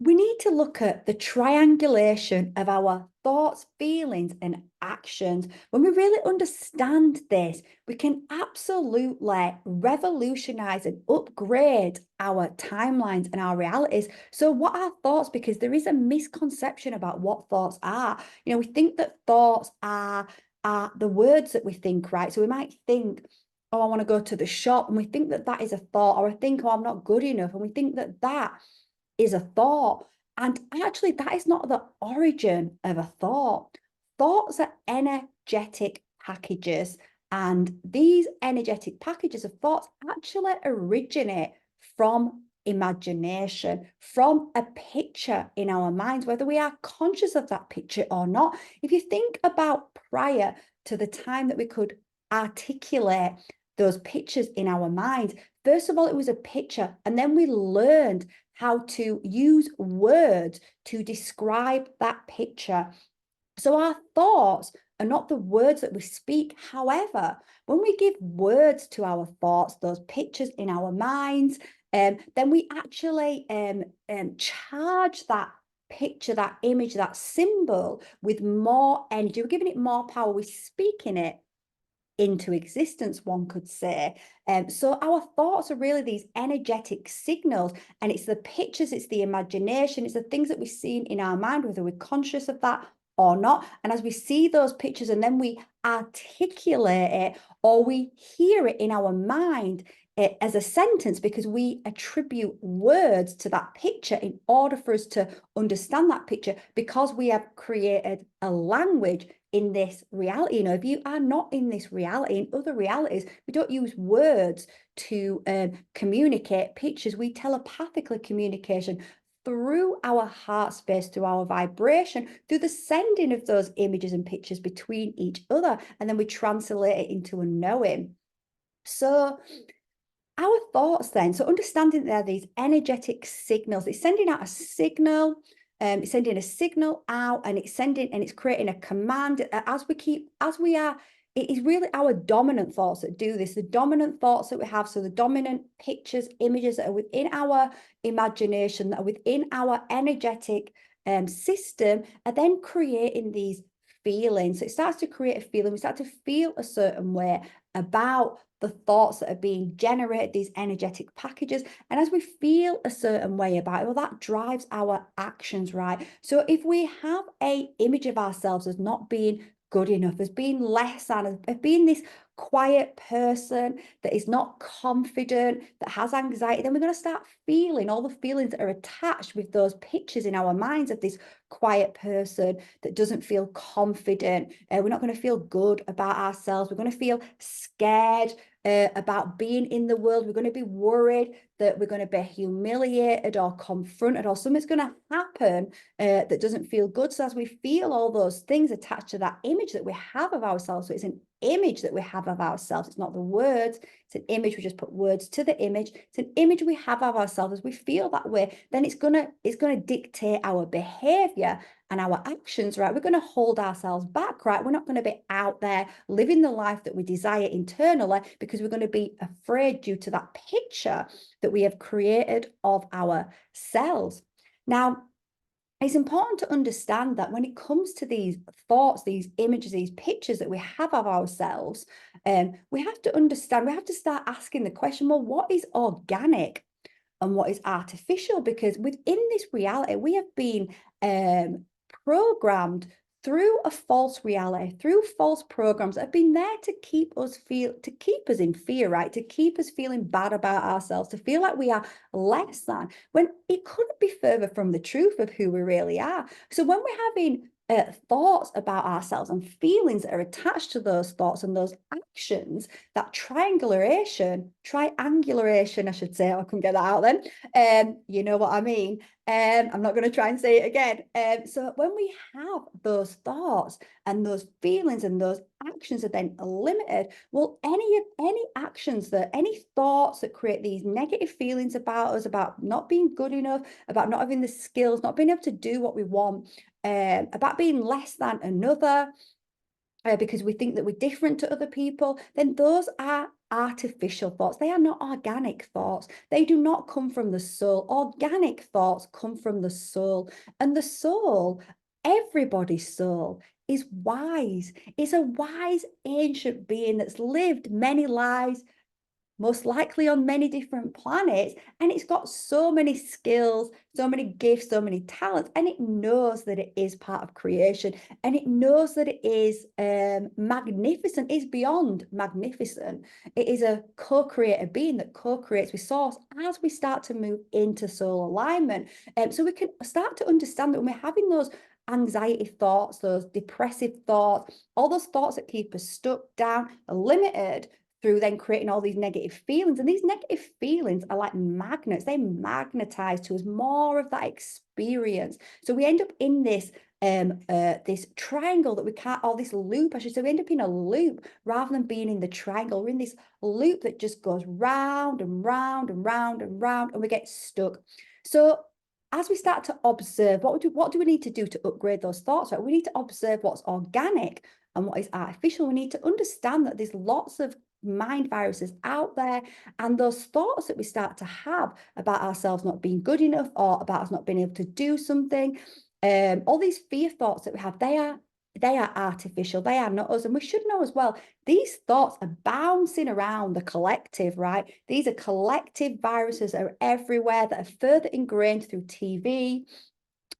we need to look at the triangulation of our thoughts, feelings, and actions. When we really understand this, we can absolutely revolutionize and upgrade our timelines and our realities. So, what are thoughts? Because there is a misconception about what thoughts are. We think that thoughts are the words that we think, right? So, we might think, oh, I want to go to the shop, and we think that that is a thought, or I think, oh, I'm not good enough, and we think that that is a thought. And actually, that is not the origin of a thought. Thoughts are energetic packages. And these energetic packages of thoughts actually originate from imagination, from a picture in our minds, whether we are conscious of that picture or not. If you think about prior to the time that we could articulate those pictures in our minds, first of all, it was a picture, and then we learned how to use words to describe that picture. So our thoughts are not the words that we speak. However, when we give words to our thoughts, those pictures in our minds, then we actually charge that picture, that image, that symbol with more energy. We're giving it more power. We're speaking it into existence, one could say. So our thoughts are really these energetic signals, and it's the pictures, it's the imagination, it's the things that we see in our mind, whether we're conscious of that or not. And as we see those pictures and then we articulate it or we hear it in our mind as a sentence, because we attribute words to that picture in order for us to understand that picture, because we have created a language in this reality. If you are not in this reality, in other realities, we don't use words to communicate pictures. We telepathically communication through our heart space, through our vibration, through the sending of those images and pictures between each other, and then we translate it into a knowing. So our thoughts then, so understanding there are these energetic signals, it's sending out a signal, it's sending a signal out, and it's creating a command as we are. It is really our dominant thoughts that do this, the dominant thoughts that we have. So the dominant pictures, images that are within our imagination, that are within our energetic system, are then creating these feelings. So it starts to create a feeling. We start to feel a certain way about the thoughts that are being generated, these energetic packages. And as we feel a certain way about it, well, that drives our actions, right? So if we have a image of ourselves as not being good enough, as being less than, as being this quiet person that is not confident, that has anxiety, then we're going to start feeling all the feelings that are attached with those pictures in our minds of this quiet person that doesn't feel confident. We're not going to feel good about ourselves. We're going to feel scared about being in the world. We're going to be worried that we're going to be humiliated or confronted, or something's going to happen that doesn't feel good. So as we feel all those things attached to that image that we have of ourselves, so it's an image that we have of ourselves. It's not the words, it's an image. We just put words to the image. It's an image we have of ourselves. As we feel that way, then it's gonna dictate our behavior and our actions, right? We're going to hold ourselves back, right? We're not going to be out there living the life that we desire internally, because we're going to be afraid due to that picture that we have created of ourselves. Now, it's important to understand that when it comes to these thoughts, these images, these pictures that we have of ourselves, we have to understand, we have to start asking the question, well, what is organic and what is artificial? Because within this reality, we have been programmed through a false reality, through false programs that have been there to keep us in fear, right? To keep us feeling bad about ourselves, to feel like we are less than, when it couldn't be further from the truth of who we really are. So when we're having thoughts about ourselves and feelings that are attached to those thoughts and those actions, that triangulation, I should say, I couldn't get that out then. You know what I mean? I'm not going to try and say it again. So when we have those thoughts and those feelings and those actions are then limited, well, any actions that, any thoughts that create these negative feelings about us, about not being good enough, about not having the skills, not being able to do what we want, about being less than another, because we think that we're different to other people, then those are artificial thoughts. They are not organic thoughts. They do not come from the soul. Organic thoughts come from the soul. And the soul, everybody's soul, is wise. It's a wise ancient being that's lived many lives, most likely on many different planets, and it's got so many skills, so many gifts, so many talents, and it knows that it is part of creation, and it knows that it is magnificent. It's beyond magnificent. It is a co-creator being that co-creates with source as we start to move into soul alignment. So we can start to understand that when we're having those anxiety thoughts, those depressive thoughts, all those thoughts that keep us stuck down, are limited through then creating all these negative feelings. And these negative feelings are like magnets. They magnetize to us more of that experience. So we end up in this this triangle that we can't, or this loop, I should say. We end up in a loop rather than being in the triangle. We're in this loop that just goes round and round and round and round, and we get stuck. So as we start to observe, what do we need to do to upgrade those thoughts? Right? We need to observe what's organic and what is artificial. We need to understand that there's lots of mind viruses out there, and those thoughts that we start to have about ourselves not being good enough, or about us not being able to do something, all these fear thoughts that we have, they are artificial. They are not us. And we should know as well, these thoughts are bouncing around the collective, right? These are collective viruses that are everywhere, that are further ingrained through TV,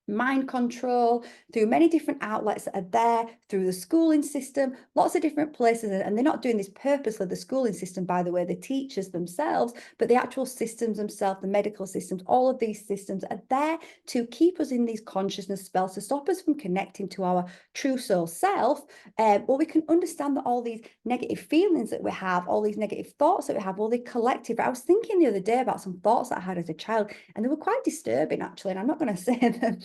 mind control, through many different outlets that are there, through the schooling system, lots of different places. And they're not doing this purposely, the schooling system, by the way, the teachers themselves, but the actual systems themselves, the medical systems, all of these systems are there to keep us in these consciousness spells, to stop us from connecting to our true soul self. Well, we can understand that all these negative feelings that we have, all these negative thoughts that we have, well, they're collective. I was thinking the other day about some thoughts that I had as a child, and they were quite disturbing, actually, and I'm not going to say them.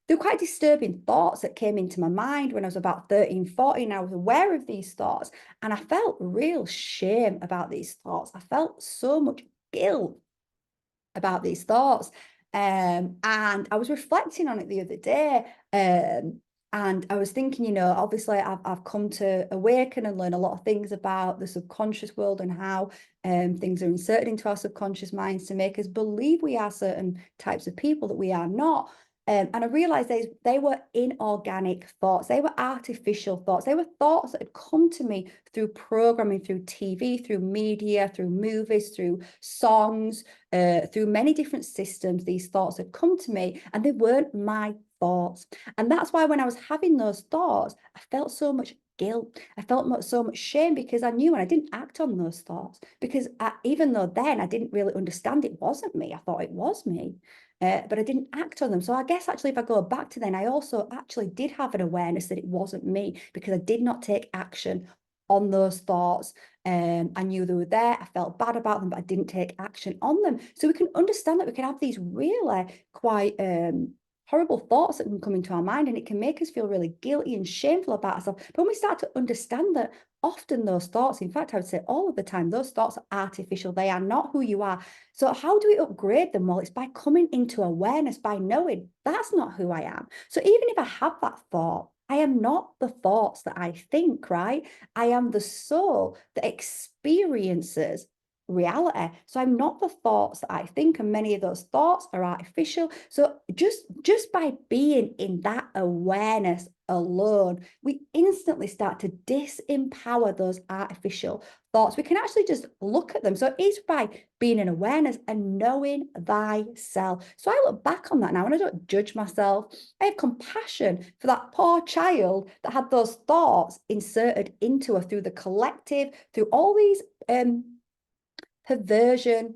They were quite disturbing thoughts that came into my mind when I was about 13, 14. I was aware of these thoughts, and I felt real shame about these thoughts. I felt so much guilt about these thoughts. And I was reflecting on it the other day. And I was thinking, obviously I've come to awaken and learn a lot of things about the subconscious world, and how things are inserted into our subconscious minds to make us believe we are certain types of people that we are not. And I realized they were inorganic thoughts. They were artificial thoughts. They were thoughts that had come to me through programming, through TV, through media, through movies, through songs, through many different systems. These thoughts had come to me, and they weren't my thoughts. And that's why when I was having those thoughts, I felt so much guilt. I felt so much shame, because I knew, and I didn't act on those thoughts, because even though then I didn't really understand it wasn't me, I thought it was me. But I didn't act on them. So I guess actually, if I go back to then, I also actually did have an awareness that it wasn't me, because I did not take action on those thoughts. I knew they were there. I felt bad about them, but I didn't take action on them. So we can understand that we can have these really quite horrible thoughts that can come into our mind, and it can make us feel really guilty and shameful about ourselves. But when we start to understand that often those thoughts, in fact, I would say all of the time, those thoughts are artificial. They are not who you are. So how do we upgrade them? Well, it's by coming into awareness, by knowing that's not who I am. So even if I have that thought, I am not the thoughts that I think, right? I am the soul that experiences reality. So I'm not the thoughts that I think, and many of those thoughts are artificial. So just by being in that awareness alone, we instantly start to disempower those artificial thoughts. We can actually just look at them. So it's by being in awareness and knowing thyself. So I look back on that now, and I don't judge myself. I have compassion for that poor child that had those thoughts inserted into her through the collective, through all these perversion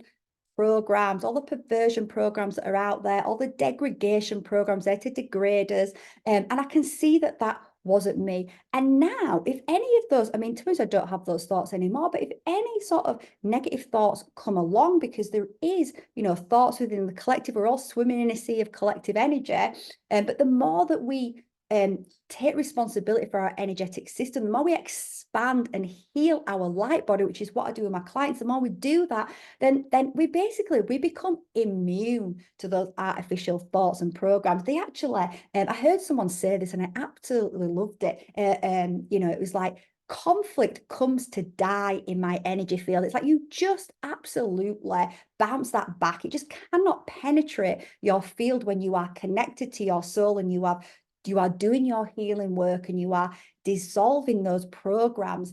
programs, all the perversion programs that are out there, all the degradation programs there to degrade us. And I can see that that wasn't me. And now, if any of those, I mean, to me, I don't have those thoughts anymore, but if any sort of negative thoughts come along, because there is, thoughts within the collective, we're all swimming in a sea of collective energy. But the more that we take responsibility for our energetic system, the more we expand and heal our light body, which is what I do with my clients, the more we do that, then we become immune to those artificial thoughts and programs. They actually, I heard someone say this, and I absolutely loved it. It was like, conflict comes to die in my energy field. It's like you just absolutely bounce that back. It just cannot penetrate your field when you are connected to your soul and you are doing your healing work and you are dissolving those programs.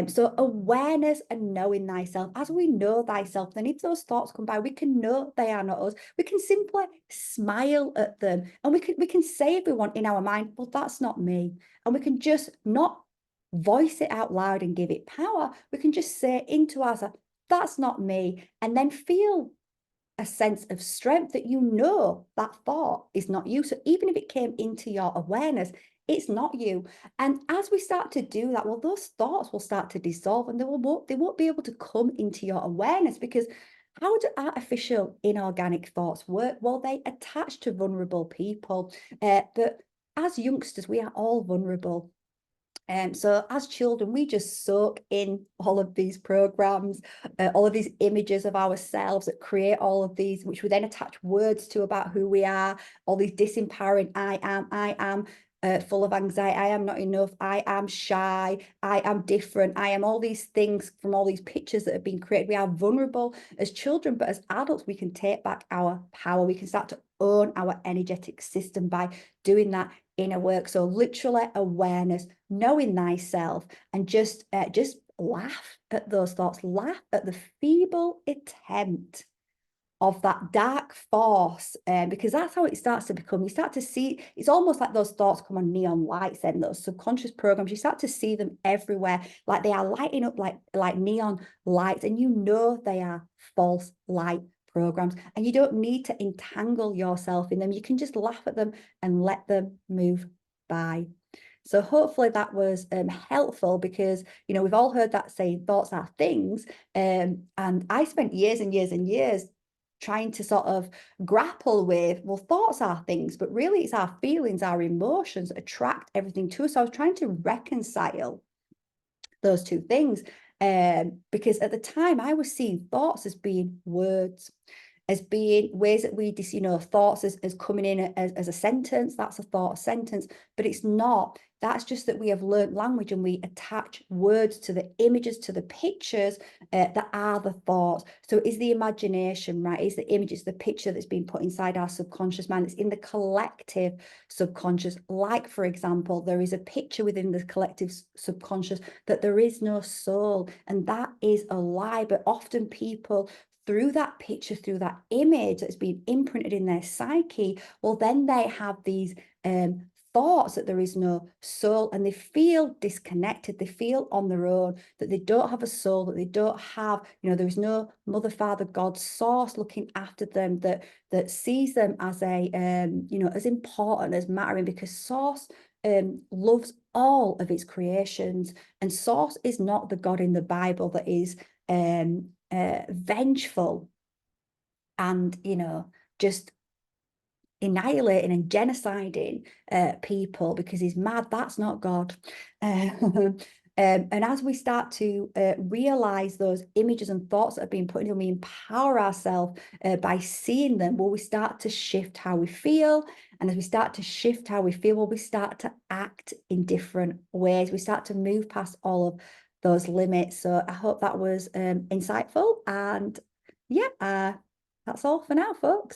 So awareness and knowing thyself. As we know thyself, then if those thoughts come by, we can know they are not us. We can simply smile at them, and we can say if we want in our mind, well, that's not me. And we can just not voice it out loud and give it power. We can just say into ourselves, that's not me, and then feel a sense of strength that you know that thought is not you. So even if it came into your awareness, it's not you. And as we start to do that, well, those thoughts will start to dissolve and they won't be able to come into your awareness, because how do artificial inorganic thoughts work? Well, they attach to vulnerable people. But as youngsters, we are all vulnerable. So as children, we just soak in all of these programs, all of these images of ourselves that create all of these, which we then attach words to about who we are, all these disempowering, I am full of anxiety, I am not enough, I am shy, I am different, I am all these things from all these pictures that have been created. We are vulnerable as children, but as adults, we can take back our power. We can start to own our energetic system by doing that inner work. So literally awareness, knowing thyself, and just laugh at those thoughts, laugh at the feeble attempt of that dark force, because that's how it starts to become. You start to see, it's almost like those thoughts come on neon lights, and those subconscious programs, you start to see them everywhere, like they are lighting up like neon lights, and you know they are false light programs, and you don't need to entangle yourself in them. You can just laugh at them and let them move by. So hopefully that was helpful, because, you know, we've all heard that saying, thoughts are things. And I spent years and years and years trying to sort of grapple with, well, thoughts are things, but really it's our feelings, our emotions that attract everything to us. So I was trying to reconcile those two things, because at the time I was seeing thoughts as being words, as being ways that we just, you know, thoughts as coming in as a sentence. That's a thought, a sentence, but it's not. That's just that we have learned language and we attach words to the images, to the pictures that are the thoughts. So is the imagination, right? Is the image, it's the picture that's been put inside our subconscious mind. It's in the collective subconscious. Like, for example, there is a picture within the collective subconscious that there is no soul, and that is a lie. But often people, through that picture, through that image that's been imprinted in their psyche, well, then they have these thoughts that there is no soul, and they feel disconnected. They feel on their own, that they don't have a soul, that they don't have, you know, there is no mother, father, God, source looking after them, that sees them as a, you know, as important, as mattering, because source loves all of its creations, and source is not the God in the Bible that is vengeful and, you know, just annihilating and genociding people because he's mad. That's not God. And as we start to realize those images and thoughts that have been put in, we empower ourselves by seeing them. Well, we start to shift how we feel. And as we start to shift how we feel, well, we start to act in different ways. We start to move past all of those limits. So I hope that was insightful. And yeah, that's all for now, folks.